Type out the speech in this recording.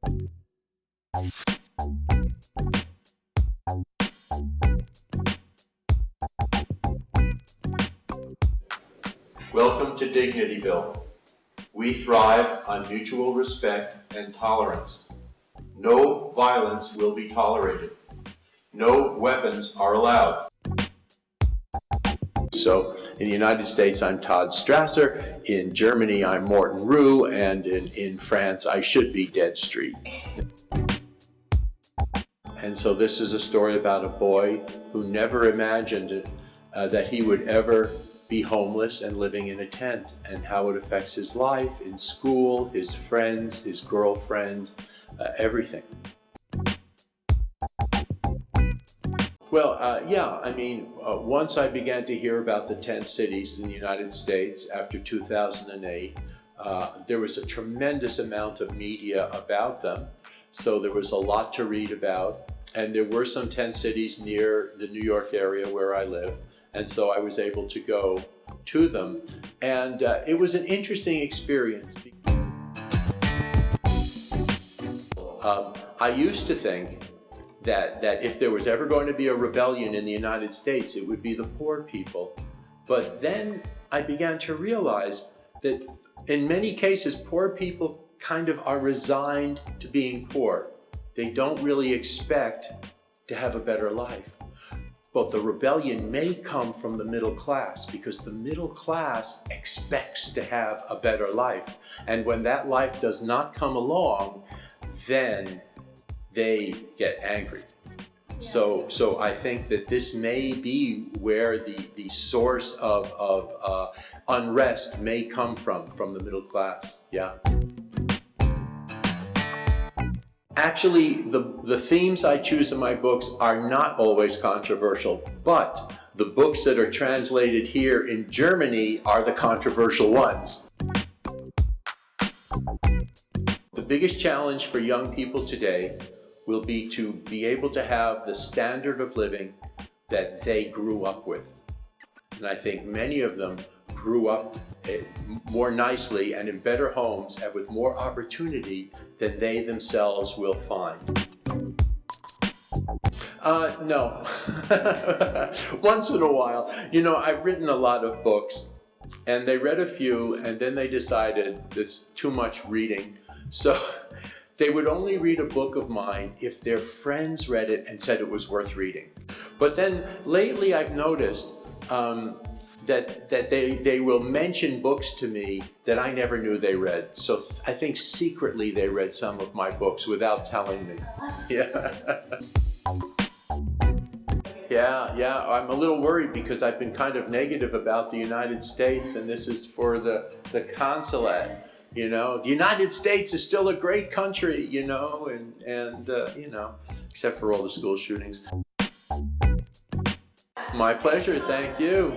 Welcome to Dignityville. We thrive on mutual respect and tolerance. No violence will be tolerated. No weapons are allowed. So, in the United States, I'm Todd Strasser. In Germany, I'm Morton Rhue. And in France, I should be Dead Street. And so this is a story about a boy who never imagined that he would ever be homeless and living in a tent, and how it affects his life in school, his friends, his girlfriend, everything. Well, once I began to hear about the tent cities in the United States after 2008, there was a tremendous amount of media about them. So there was a lot to read about, and there were some tent cities near the New York area where I live. And so I was able to go to them, and it was an interesting experience. I used to think that if there was ever going to be a rebellion in the United States, it would be the poor people. But then I began to realize that in many cases, poor people kind of are resigned to being poor. They don't really expect to have a better life. But the rebellion may come from the middle class, because the middle class expects to have a better life. And when that life does not come along, then they get angry. So I think that this may be where the source of unrest may come from the middle class. Yeah. Actually, the themes I choose in my books are not always controversial, but the books that are translated here in Germany are the controversial ones. The biggest challenge for young people today will be to be able to have the standard of living that they grew up with. And I think many of them grew up more nicely and in better homes and with more opportunity than they themselves will find. No. Once in a while. You know, I've written a lot of books, and they read a few, and then they decided there's too much reading. So they would only read a book of mine if their friends read it and said it was worth reading. But then lately I've noticed that they will mention books to me that I never knew they read. So I think secretly they read some of my books without telling me. Yeah. Yeah, I'm a little worried because I've been kind of negative about the United States, and this is for the consulate. You know, the United States is still a great country, you know, and except for all the school shootings. My pleasure, thank you.